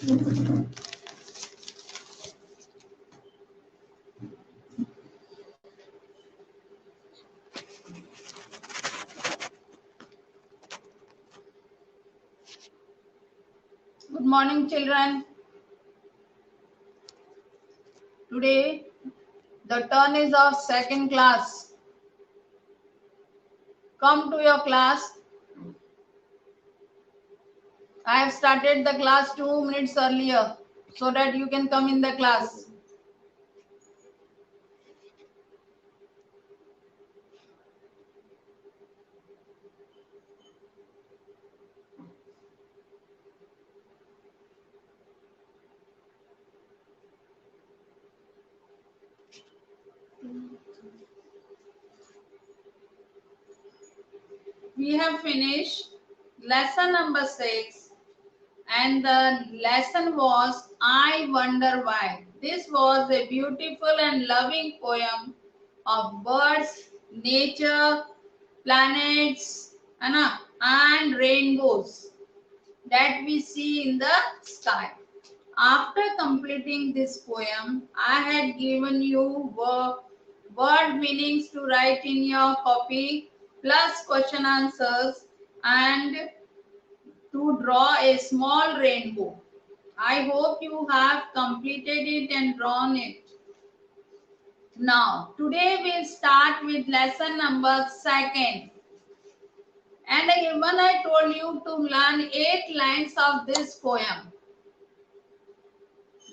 Good morning, children. Today the turn is of second class. Come to your class. I have started the class 2 minutes earlier so that you can come in the class. We have finished lesson number 6 and the lesson was I Wonder Why. This was a beautiful and loving poem of birds, nature, planets, and rainbows that we see in the sky. After completing this poem, I had given you word meanings to write in your copy, plus question answers, and to draw a small rainbow. I hope you have completed it and drawn it. Now, today we'll start with lesson number 2. And when I told you to learn 8 lines of this poem,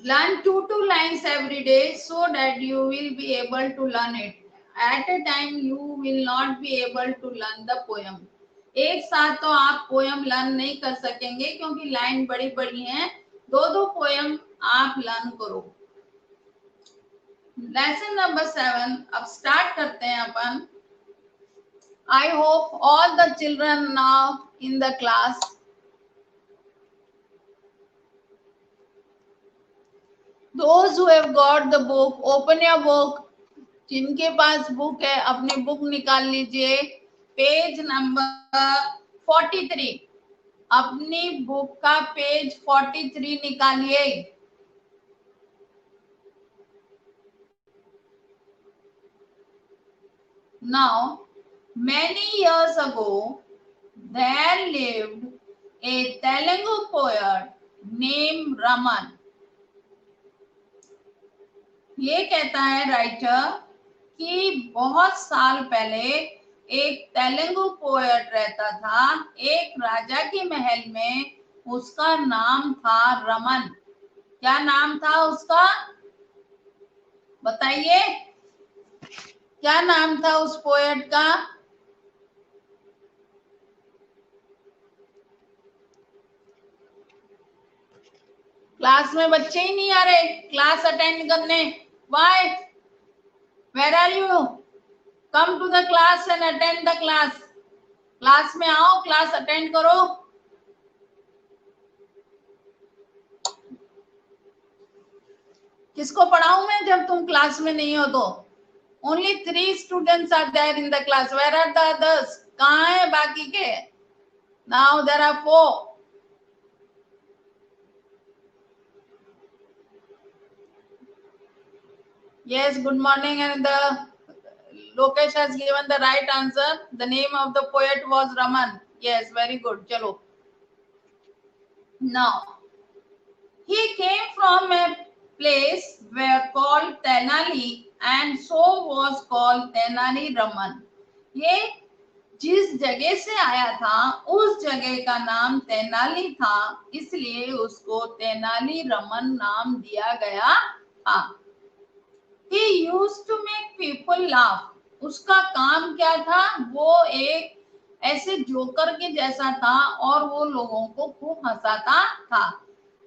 learn 2 lines every day so that you will be able to learn it. At a time you will not be able to learn the poem. एक साथ तो आप poem learn नहीं कर सकेंगे क्योंकि line बड़ी बड़ी हैं. 2 पोएम आप लर्न करो. लेसन नंबर 7 अब स्टार्ट करते हैं अपन. I hope all the children now in the class. Those who have got the book, open your book. जिनके पास बुक है अपनी बुक निकाल लीजिए. Page number 43. अपनी बुक का पेज 43 निकालिए. Now, many years ago, there lived a Telugu poet named Raman. ये कहता है राइटर कि बहुत साल पहले एक तेलुगु पोएट रहता था एक राजा के महल में. उसका नाम था रमन. क्या नाम था उसका? बताइए क्या नाम था उस पोएट का? क्लास में बच्चे ही नहीं आ रहे क्लास अटेंड करने. Why? Where are you? Come to the class and attend the class. Class में आओ, क्लास अटेंड करो. किसको पढ़ाऊं मैं जब तुम क्लास में नहीं हो तो? Only 3 students are there in the class. Where are the others? कहाँ है बाकी के? Now there are 4. Yes, good morning, and the Lokesh has given the right answer. The name of the poet was Raman. Yes, very good. Chalo. Now, he came from a place where called Tenali and so was called Tenali Raman. ये जिस जगह से आया था उस जगह का नाम तेनाली था, इसलिए उसको तेनाली रमन नाम दिया गया था. He used to make people laugh. उसका काम क्या था? वो एक ऐसे जोकर के जैसा था और वो लोगों को खूब हंसाता था.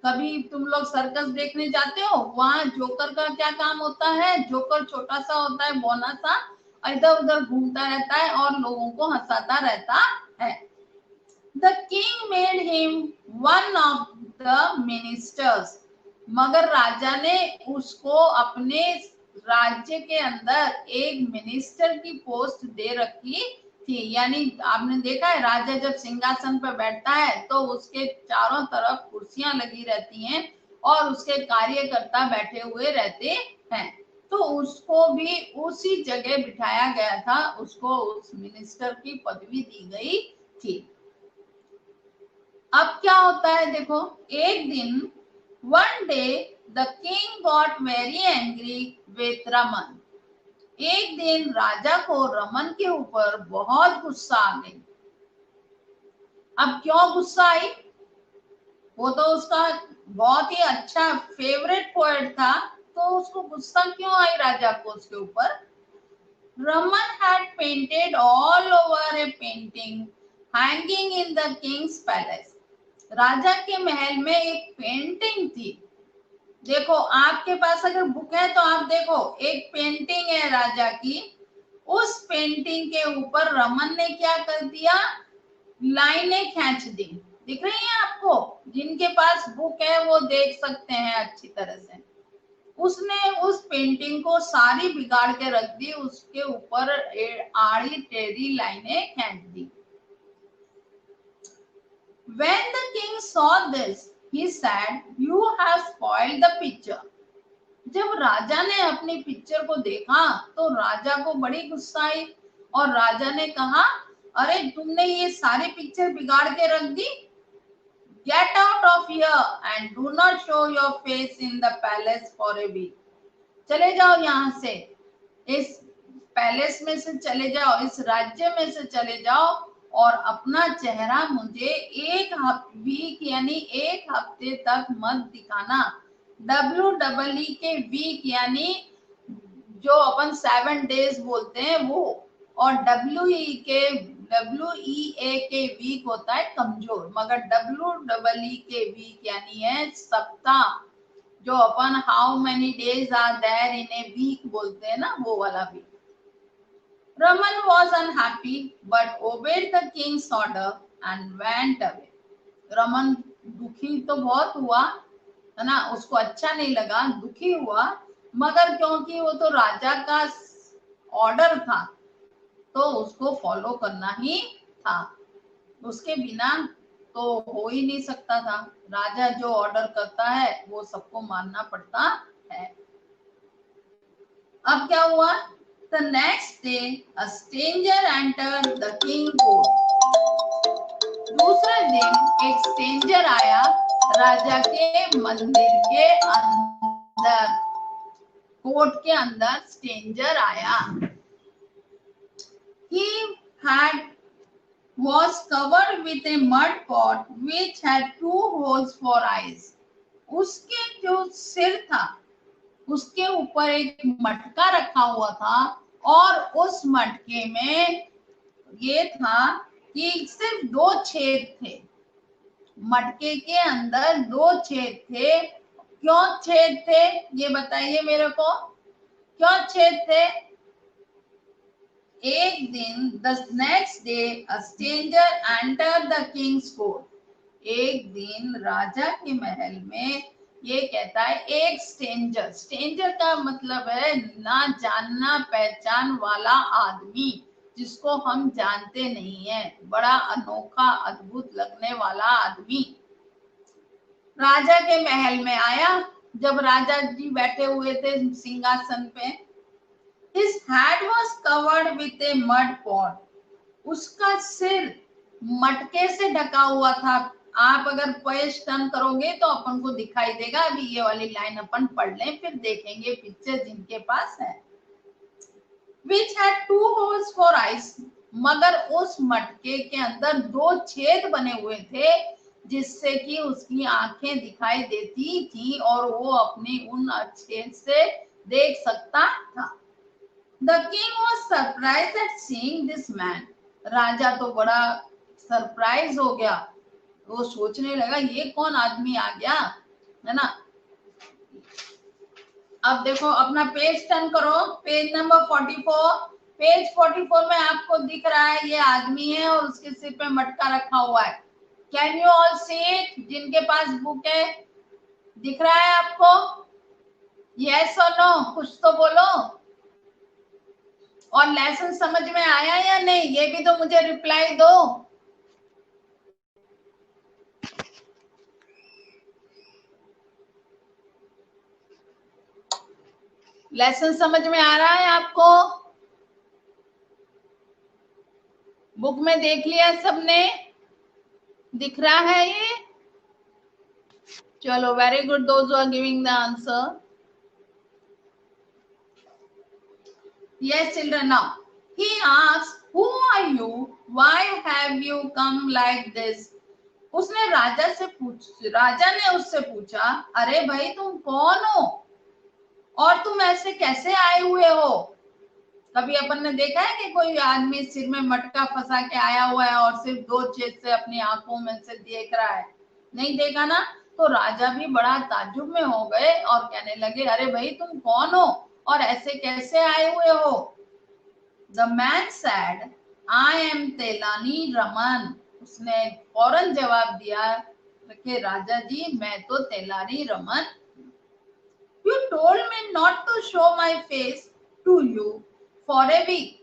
कभी तुम लोग सर्कस देखने जाते हो, वहां जोकर का क्या काम होता है? जोकर छोटा सा होता है, बौना सा, इधर उधर घूमता रहता है और लोगों को हंसाता रहता है. The king made him one of the ministers. मगर राजा ने उसको अपने राज्य के अंदर एक मिनिस्टर की पोस्ट दे रखी थी। यानी आपने देखा है राजा जब सिंहासन पर बैठता है तो उसके चारों तरफ कुर्सियां लगी रहती हैं और उसके कार्यकर्ता बैठे हुए रहते हैं। तो उसको भी उसी जगह बिठाया गया था, उसको उस मिनिस्टर की पदवी दी गई थी। अब क्या होता है देखो, एक दिन one day the king got very angry with Raman. एक दिन राजा को रमन के ऊपर बहुत गुस्सा आ गई। अब क्यों गुस्सा आई? वो तो उसका बहुत ही अच्छा फेवरेट पोएट था, तो उसको गुस्सा क्यों आई राजा को उसके ऊपर? Raman had painted all over a painting hanging in the king's palace. राजा के महल में एक पेंटिंग थी। देखो आपके पास अगर बुक है तो आप देखो, एक पेंटिंग है राजा की। उस पेंटिंग के ऊपर रमन ने क्या कर दिया? लाइनें खींच दी। दिख रही है आपको? जिनके पास बुक है वो देख सकते हैं अच्छी तरह से। उसने उस पेंटिंग को सारी बिगाड़ के रख दी, उसके ऊपर आड़ी टेढ़ी लाइनें खींच दी। When the king saw this, he said, "You have spoiled the picture." जब राजा ने अपनी पिक्चर को देखा तो राजा को बड़ी गुस्सा आई और राजा ने कहा, अरे तुमने ये सारी पिक्चर बिगाड़ के रख दी। Get out of here and do not show your face in the palace for a week. चले जाओ यहाँ से, इस पैलेस में से चले जाओ, इस राज्य में से चले जाओ और अपना चेहरा मुझे एक वीक यानी एक हफ्ते तक मत दिखाना। WWE के वीक यानी जो अपन 7 डेज बोलते हैं वो, और WEA के वीक होता है कमजोर, मगर WWE के वीक यानी है सप्ताह, जो अपन how many days are there in a week बोलते हैं ना, वो वाला week. Raman was unhappy but obeyed the king's order and went away. Raman दुखी तो बहुत हुआ है ना, उसको अच्छा नहीं लगा, दुखी हुआ, मगर क्योंकि वो तो राजा का ऑर्डर था तो उसको फॉलो करना ही था। उसके बिना तो हो ही नहीं सकता था। राजा जो ऑर्डर करता है वो सबको मानना पड़ता है। अब क्या हुआ? The next day, a stranger entered the king's court. दूसरे दिन एक स्ट्रेंजर आया राजा के मंदिर के अंदर, कोर्ट के अंदर स्ट्रेंजर आया। He had was covered with a mud pot which had 2 holes for eyes. उसके जो सिर था उसके ऊपर एक मटका रखा हुआ था और उस मटके में ये था कि सिर्फ 2 छेद थे। मटके के अंदर 2 छेद थे। क्यों छेद थे ये बताइए मेरे को, क्यों छेद थे? एक दिन the next day a stranger entered the king's court. एक दिन राजा के महल में, ये कहता है एक स्ट्रेंजर, स्ट्रेंजर का मतलब है ना जानना पहचान वाला आदमी, जिसको हम जानते नहीं है, बड़ा अनोखा अद्भुत लगने वाला आदमी राजा के महल में आया। जब राजा जी बैठे हुए थे सिंहासन पे, his head was covered with a mud pot. उसका सिर मटके से ढका हुआ था। आप अगर पेज टर्न करोगे तो अपन को दिखाई देगा। अभी ये वाली लाइन अपन पढ़ लें फिर देखेंगे पिक्चर जिनके पास है। Which had 2 holes for eyes. मगर उस मटके के अंदर 2 छेद बने हुए थे जिससे कि उसकी आंखें दिखाई देती थी और वो अपनी उन छेद से देख सकता था। The king was surprised at seeing this man. राजा तो बड़ा सरप्राइज हो गया, वो सोचने लगा ये कौन आदमी आ गया, है ना। अब देखो अपना पेज टर्न करो, पेज नंबर 44। पेज 44 में आपको दिख रहा है ये आदमी है और उसके सिर पे मटका रखा हुआ है। Can you all see it? जिनके पास बुक है दिख रहा है आपको? यस और नो, कुछ तो बोलो। और लेसन समझ में आया या नहीं, ये भी तो मुझे रिप्लाई दो। लेसन समझ में आ रहा है आपको? बुक में देख लिया सबने, दिख रहा है ये? चलो, very good, those who are giving the answer. Yes, children. Now he asks, "Who are you? Why have you come like this?" उसने राजा ने उससे पूछा, अरे भाई तुम कौन हो और तुम ऐसे कैसे आए हुए हो? कभी अपन ने देखा है कि कोई आदमी सिर में मटका फंसा के आया हुआ है और सिर्फ 2 चीज से अपनी आंखों में से देख रहा है? नहीं देखा ना। तो राजा भी बड़ा ताज्जुब में हो गए और कहने लगे, अरे भाई तुम कौन हो और ऐसे कैसे आए हुए हो? The man said, I am तेलानी रमन। उसने फौरन जवाब दिया कि राजा जी, मैं तो तेलानी Raman. You told me not to show my face to you for a week.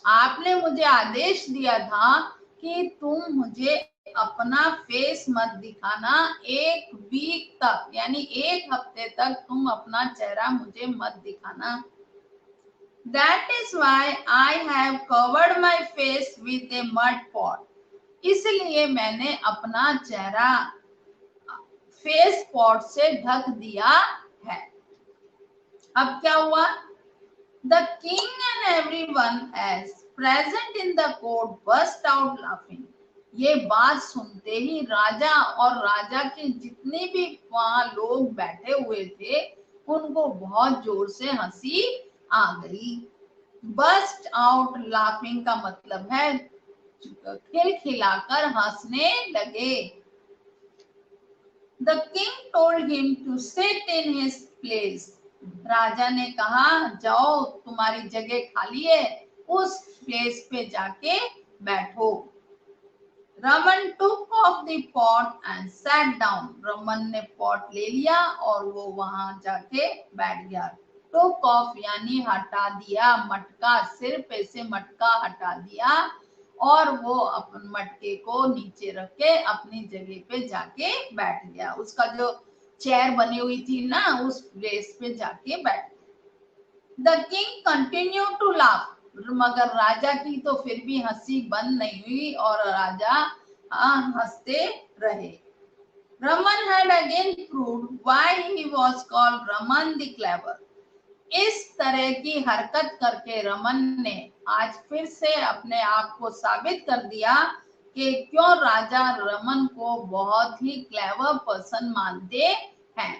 आपने मुझे आदेश दिया था कि तुम मुझे अपना फेस मत दिखाना 1 वीक तक, यानी 1 हफ्ते तक तुम अपना चेहरा मुझे मत दिखाना। That is why I have covered my face with a mud pot. इसलिए मैंने अपना चेहरा फेस पॉट से ढक दिया है। अब क्या हुआ? The king and everyone as present in the court burst out laughing. ये बात सुनते ही राजा और राजा के जितने भी वहां लोग बैठे हुए थे उनको बहुत जोर से हंसी आ गई। बस्ट आउट लाफिंग का मतलब है खिलखिलाकर हंसने लगे। The king told him to sit in his place. राजा ने कहा, जाओ तुम्हारी जगह खाली है, उस प्लेस पे जाके बैठो। Raman took off the pot and sat down. Raman ने पॉट ले लिया और वो वहां जाके बैठ गया। took off यानी हटा दिया, मटका, सिर पे से मटका हटा दिया और वो अपन मटके को नीचे रख के अपनी जगह पे जाके बैठ गया। उसका जो चेयर बनी हुई थी ना, उस प्लेस पे जाके बैठ गया। The king continue to laugh. मगर राजा की तो फिर भी हंसी बंद नहीं हुई और राजा हंसते रहे। Raman had again proved why he was called Raman the clever. इस तरह की हरकत करके रमन ने आज फिर से अपने आप को साबित कर दिया कि क्यों राजा रमन को बहुत ही क्लेवर पर्सन मानते हैं,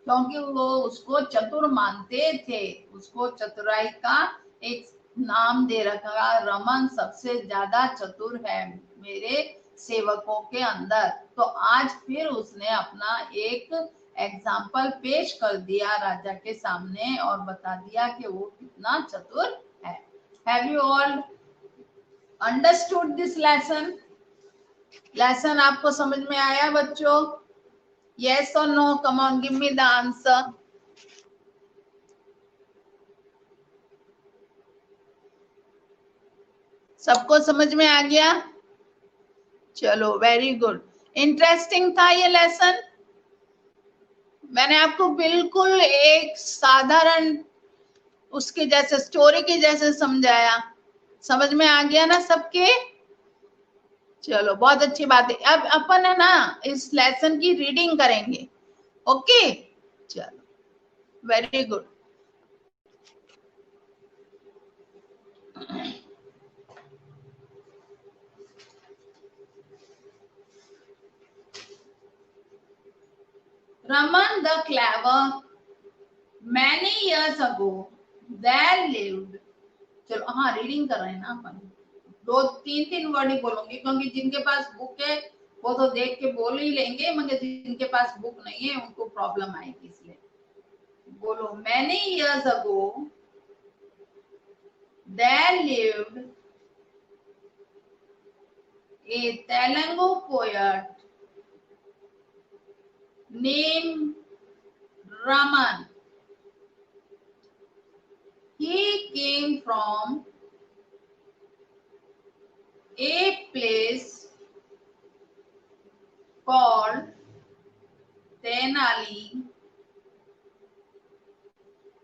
क्योंकि वो उसको चतुर मानते थे। उसको चतुराई का एक नाम दे रखा, रमन सबसे ज्यादा चतुर है मेरे सेवकों के अंदर। तो आज फिर उसने अपना एक एग्जाम्पल पेश कर दिया राजा के सामने और बता दिया कि वो कितना चतुर है। Have you all understood this lesson? Lesson आपको समझ में आया बच्चों? Yes or no? Come on, give me the answer. सबको समझ में आ गया? चलो, वेरी गुड। इंटरेस्टिंग था ये लेसन। मैंने आपको बिल्कुल एक साधारण उसके जैसे स्टोरी के जैसे समझाया। समझ में आ गया ना सबके? चलो, बहुत अच्छी बात है। अब अपन है ना इस लेसन की रीडिंग करेंगे। ओके, चलो, very good. Raman the clever, many years ago there lived. चलो, हाँ, रीडिंग कर रहे हैं ना अपन। 2-3 वर्ड ही बोलूंगी क्योंकि जिनके पास बुक है वो तो देख के बोल ही लेंगे, मगर जिनके पास बुक नहीं है उनको प्रॉब्लम आएगी, इसलिए बोलो। Many years ago there lived a Telugu poet named Raman. He came from a place called Tenali,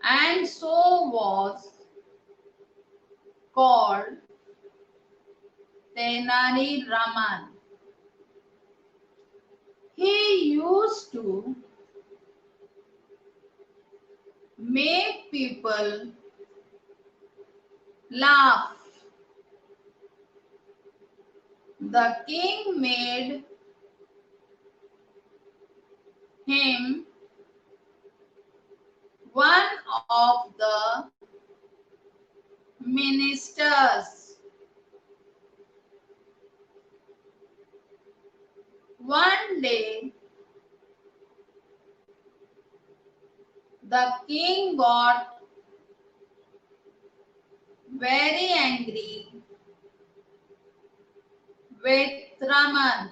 and so was called Tenali Raman. He used to make people laugh. The king made him one of the ministers. One day, the king got very angry with Raman.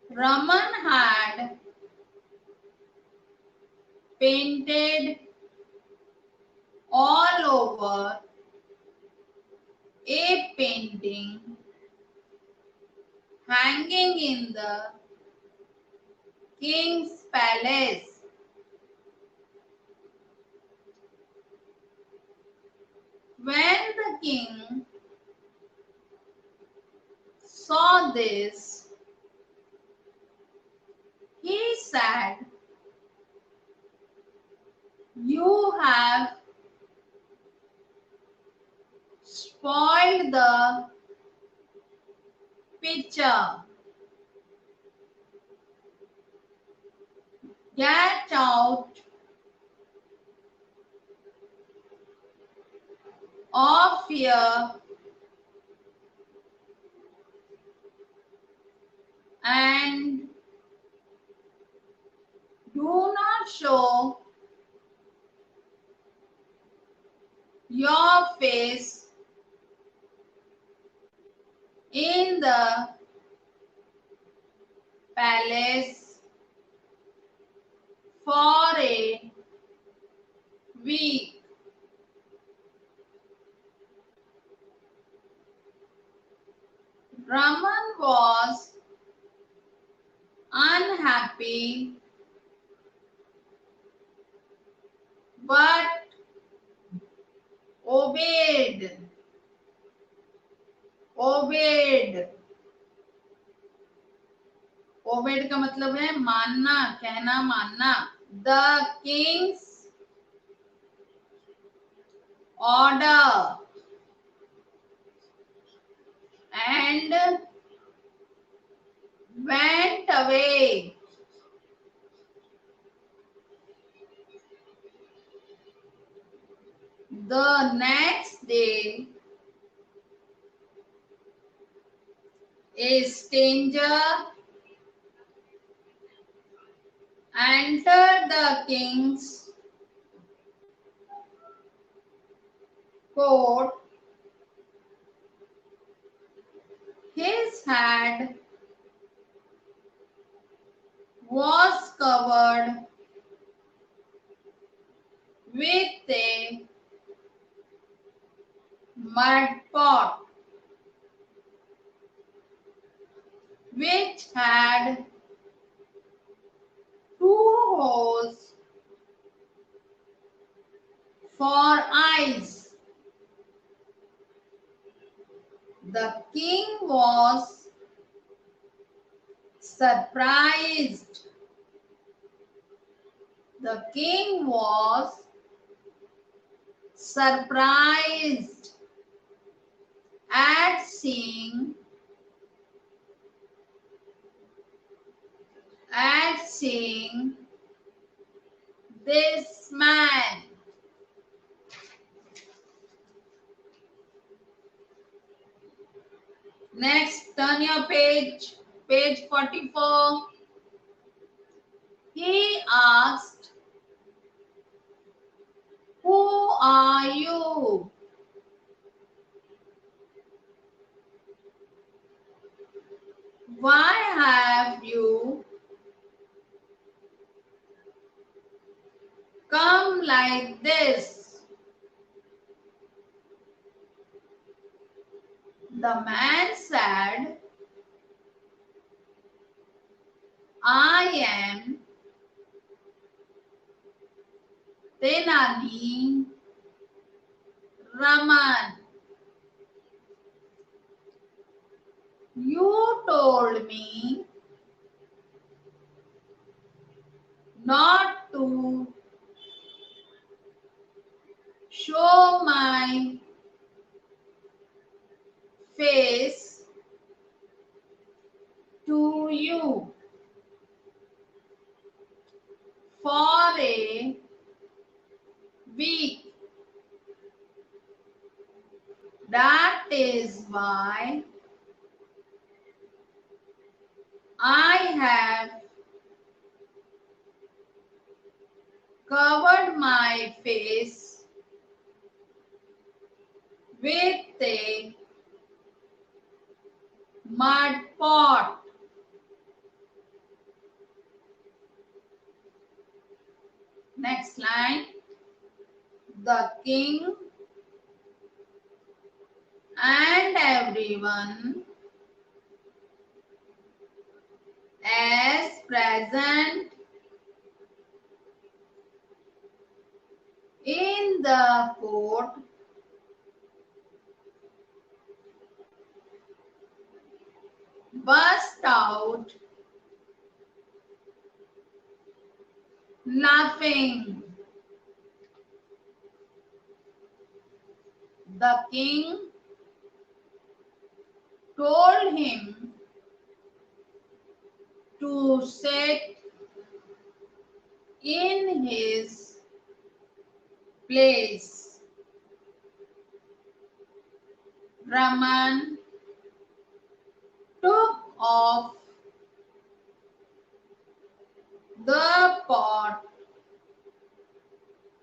Raman had painted all over a painting hanging in the king's palace. When the king saw this, he said, "You have spoiled the picture. Get out of here and do not show your face in the palace for a week." Raman was unhappy but obeyed. Obeyed का मतलब है मानना, कहना, मानना. The king's order and went away. The next day, a stranger entered the king's court. His head was covered with a mud pot which had two holes for eyes. The king was surprised. The king was surprised at seeing this man. Next, turn your page, page 44. He asked, "Who are you?" "Why have you come like this?" The man said, I am Tenali Raman. You told me not to show my face to you for a week. That is why I have covered my face with a mud pot. Next line. The king and everyone as present in the court burst out laughing. The king told him to sit in his place. Raman took off the pot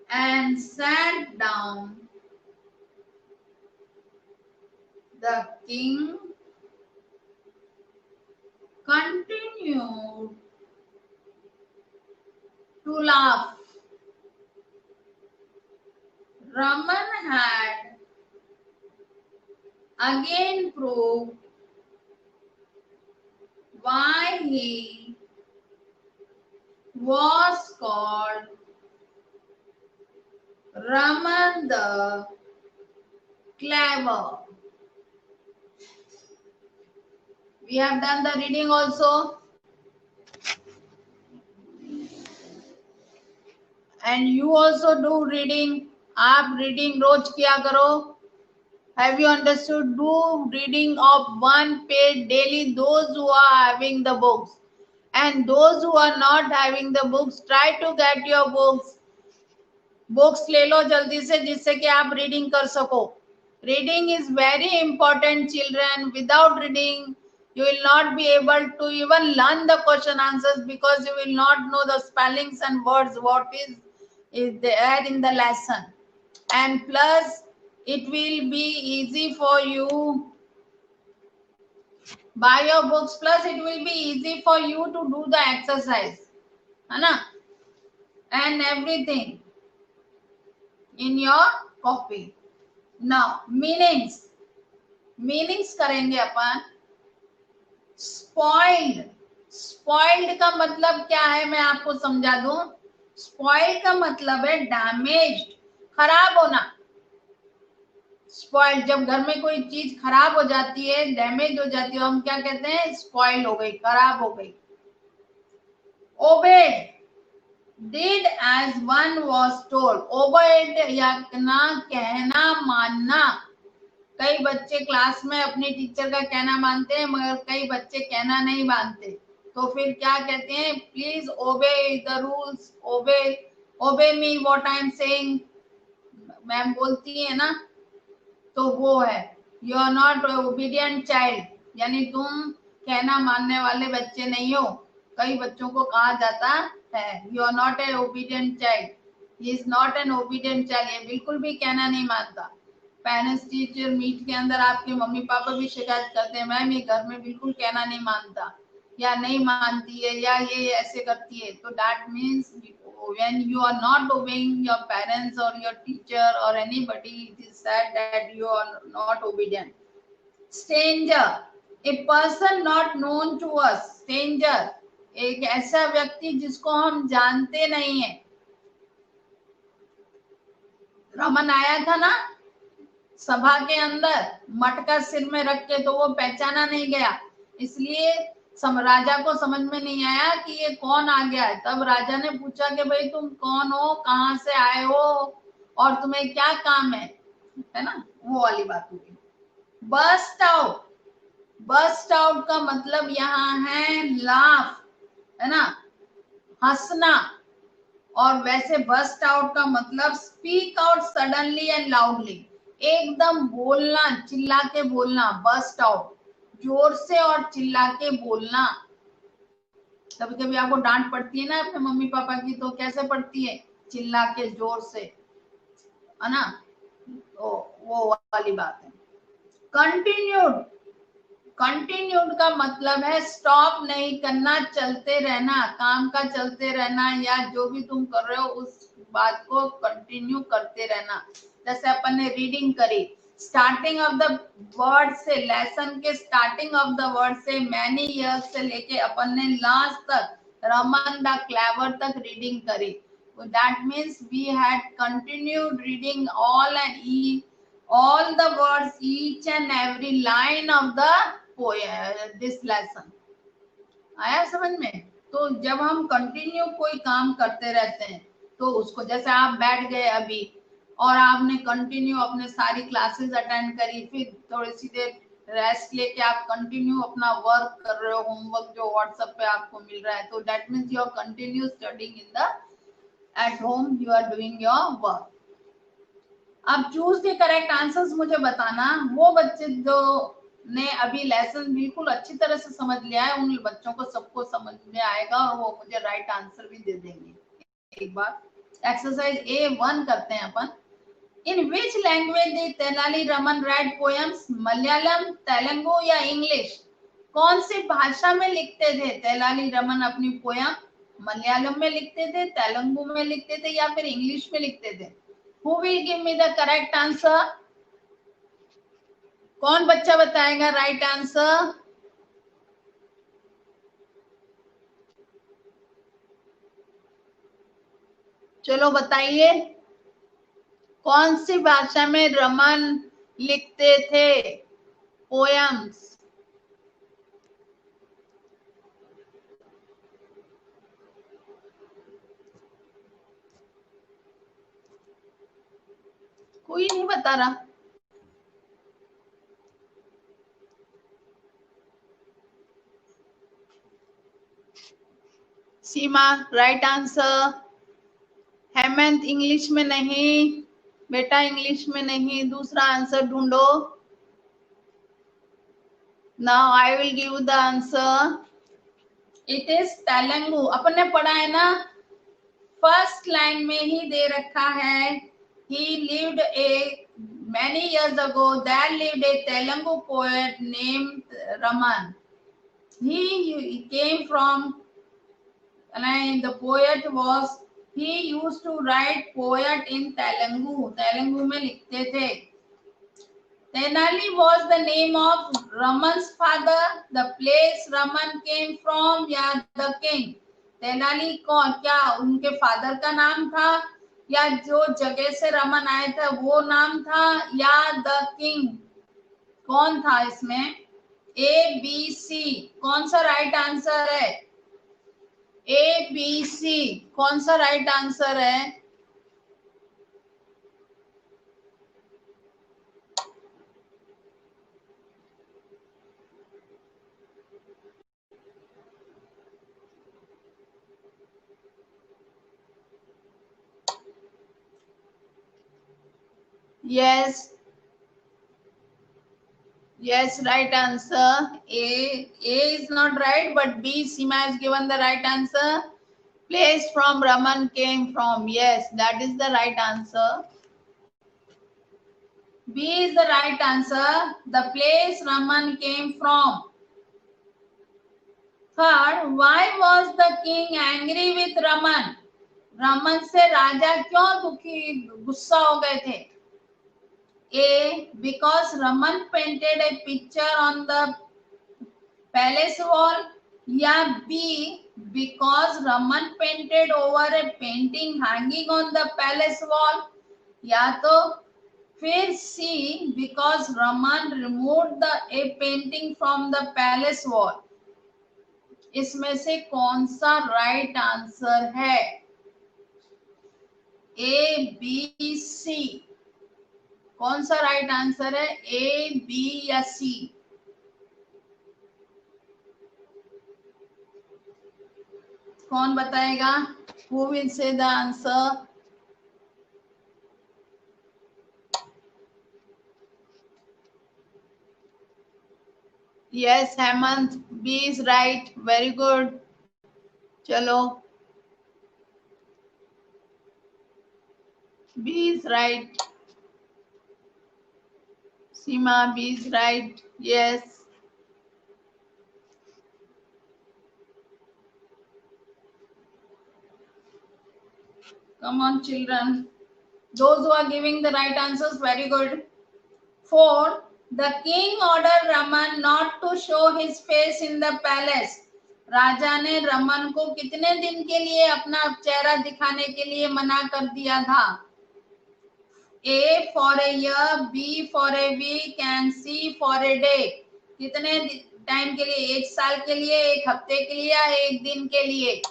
and sat down. The king continued to laugh. Raman had again proved why he was called Raman the Clever. We have done the reading also. And you also do reading. आप reading रोज किया करो. Have you understood? Do reading of one page daily, those who are having the books. And those who are not having the books, try to get your books. Books ले लो जल्दी से जिससे कि आप reading कर सको. Reading is very important, children. Without reading, you will not be able to even learn the question answers because you will not know the spellings and words what is there in the lesson. And plus, it will be easy for you by your books. Plus, it will be easy for you to do the exercise, है ना? And everything in your copy. Now, meanings. Meanings करेंगे अपन. Spoiled. Spoiled का मतलब क्या है मैं आपको समझा दूं. Spoiled का मतलब है damaged, खराब होना. Spoiled, जब घर में कोई चीज खराब हो जाती है, डैमेज हो जाती है, हम क्या कहते हैं? स्पॉइल हो गई, खराब हो गई. Obeyed. Did as one was told. Obeyed या ना कहना मानना. कई बच्चे क्लास में अपने टीचर का कहना मानते हैं मगर कई बच्चे कहना नहीं मानते. तो फिर क्या कहते हैं? प्लीज ओबे the rules. Obey me what I am saying. Ma'am बोलती है ना, तो वो है you are not obedient child, यानी तुम कहना मानने वाले बच्चे नहीं हो. कई बच्चों को कहा जाता है you are not a obedient child. He is not an obedient child. ये बिल्कुल भी कहना नहीं मानता. पेरेंट्स टीचर मीट के अंदर आपके मम्मी पापा भी शिकायत करते हैं, मैम ये घर में बिल्कुल कहना नहीं मानता या नहीं मानती है या ये ऐसे करती है. तो that means when you are not obeying your parents or your teacher or anybody, it is said that you are not obedient. Stranger, a person not known to us, stranger एक ऐसा व्यक्ति जिसको हम जानते नहीं है। रमन आया था ना सभा के अंदर, मटका सिर में रख के, तो वो पहचाना नहीं गया, इसलिए राजा को समझ में नहीं आया कि ये कौन आ गया है। तब राजा ने पूछा कि भाई तुम कौन हो, कहाँ से आए हो और तुम्हें क्या काम है ना, वो वाली बात होगी। बस्ट आउट, बस्ट आउट का मतलब यहाँ है लाफ, है ना, हंसना। और वैसे बस्ट आउट का मतलब speak out suddenly and loudly, एकदम बोलना, चिल्ला के बोलना, बस्ट आउट, जोर से और चिल्ला के बोलना। कभी कभी आपको डांट पड़ती है ना अपने मम्मी पापा की, तो कैसे पड़ती है, चिल्ला के, जोर से, है ना, तो वो वाली बात है। कंटिन्यूड, कंटिन्यूड का मतलब है स्टॉप नहीं करना, चलते रहना, काम का चलते रहना, या जो भी तुम कर रहे हो उस बात को कंटिन्यू करते रहना। जैसे अपन ने रीडिंग करी, स्टार्टिंग ऑफ द वर्ड से, लेसन के स्टार्टिंग ऑफ द वर्ड से मैनी इयर्स से लेके अपन ने लास्ट तक रमन द क्लेवर तक रीडिंग करी। That means we had continued reading all the words, each and every line of the this lesson। आया समझ में? तो जब हम कंटिन्यू कोई काम करते रहते हैं तो उसको, जैसे आप बैठ गए अभी और आपने कंटिन्यू अपने सारी क्लासेस अटेंड करी, फिर थोड़ी सी देर रेस्ट लेके आप कंटिन्यू अपना वर्क कर रहे हो, होमवर्क जो व्हाट्सएप पे आपको मिल रहा है, तो that means you are continue studying in the at home, you are doing your work. अब चूज द करेक्ट आंसर्स मुझे बताना। वो बच्चे जो ने अभी लेसन बिल्कुल अच्छी तरह से समझ लिया है, उन बच्चों को सबको समझ में आएगा और वो मुझे राइट आंसर भी दे देंगे। एक बार एक्सरसाइज A1 करते हैं अपन। In which language the Tenali Raman write poems, Malayalam, Telugu या इंग्लिश? कौन सी भाषा में लिखते थे तेनाली रमन अपनी पोयम? मलयालम में लिखते थे, तेलुगु में लिखते थे, या फिर इंग्लिश में लिखते थे? Who will give me the correct answer? कौन बच्चा बताएगा राइट आंसर? चलो बताइए, कौन सी भाषा में रमन लिखते थे पोएम्स? कोई नहीं बता रहा। Seema right answer. Hemant English में नहीं बेटा, इंग्लिश में नहीं, दूसरा आंसर ढूंढो। Now I will give the answer. It is Telugu. अपन ने पढ़ा है ना, फर्स्ट लाइन में ही दे रखा है, he lived many years ago there lived a Telugu poet named Raman. He came from, and the poet was, he used to write poet in Telugu, Telugu में लिखते थे। Tenali was the name of Raman's father, the place Raman came from, या the king? Tenali कौन, क्या उनके father का नाम था, या जो जगह से रमन आए थे वो नाम था, या द किंग? कौन था इसमें? ABC कौन सा राइट आंसर है? ABC कौन सा राइट आंसर है? Yes, yes, right answer. A is not right, but B, Seema has given the right answer. Place from Raman came from. Yes, that is the right answer. B is the right answer. The place Raman came from. Third, why was the king angry with Raman? Raman से राजा क्यों दुखी, गुस्सा हो गए थे? A, because Raman painted a picture on the palace wall, या B, because Raman painted over a painting hanging on the palace wall, या तो फिर C, because Raman removed a painting from the palace wall. इसमें से कौन सा right answer है? A, B, C, कौन सा राइट आंसर है? A, B या C? कौन बताएगा? Who will say the answer? Yes, Hemant, B is right. Very good. चलो, B is right. Seema, B is right. Yes. Come on, children. Those who are giving the right answers, very good. 4. The king ordered Raman not to show his face in the palace. राजा ने रमन को कितने दिन के लिए अपना चेहरा दिखाने के लिए मना कर दिया था? A, for a year, B, for a week and C, for a day. कितने टाइम के लिए? एक साल के लिए, एक हफ्ते के लिए या एक दिन के लिए?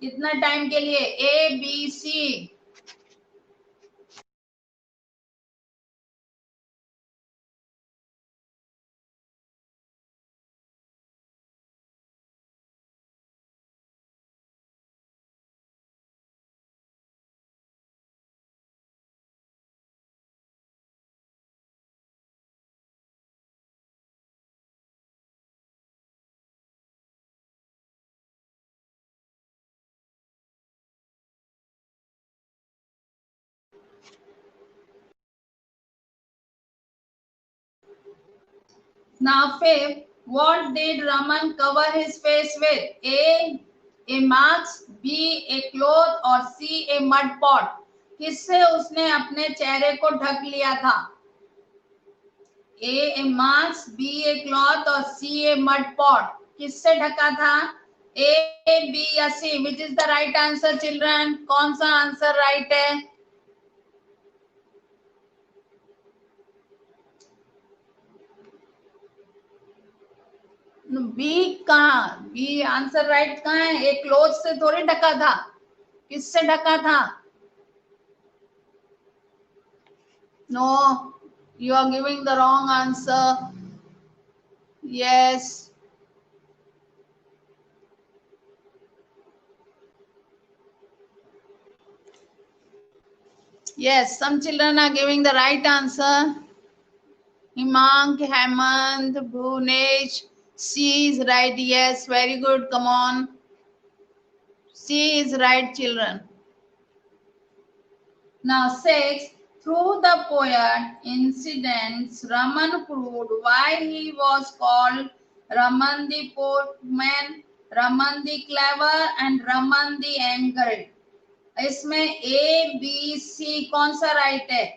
कितना टाइम के लिए? A, B, C. Now, Faith, what did Raman cover his face with? A mask, B, a cloth or C, a mud pot? किससे उसने अपने चेहरे को ढक लिया था? A mask, B, a cloth or C, a mud pot? किससे ढका था? A, B या C? Which is the right answer, children? कौन सा आंसर राइट है? बी कहाँ? बी आंसर राइट कहाँ है? एक क्लोथ से थोड़ी ढका था. किससे ढका था? No, you are giving the wrong answer. Yes. Yes, some children are giving the right answer. Himank, Hemant, Bhunesh. C is right. Yes, very good. Come on. C is right, children. Now, 6. Through the poet incidents, Raman proved why he was called Raman the Portman, Raman the Clever, and Raman the Angry. इसमें A, B, C कौन सा right है?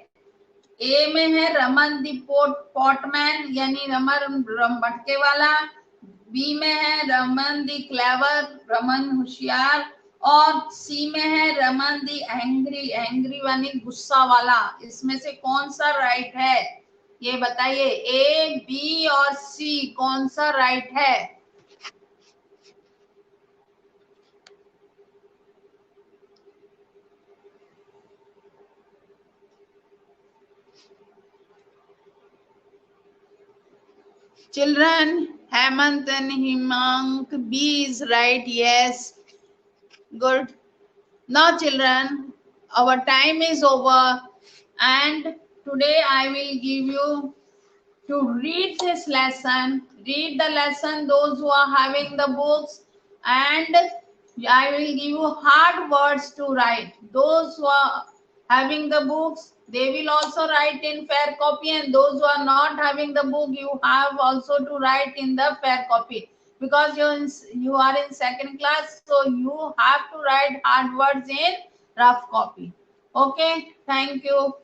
ए में है रमन दी पॉटमैन यानी रमन भटके वाला, B में है रमन दी क्लेवर रमन होशियार, और सी में है रमन दी एंग्री एंग्री यानी गुस्सा वाला. इसमें से कौन सा राइट है? ये बताइए. ए, बी और सी कौन सा राइट है? Children, Hemant and Himank, B is right. Yes. Good. Now, children, our time is over, and today I will give you to read this lesson. Read the lesson, those who are having the books, and I will give you hard words to write. Those who are having the books, they will also write in fair copy, and those who are not having the book, you have also to write in the fair copy, because you are in second class, so you have to write hard words in rough copy. Okay, thank you.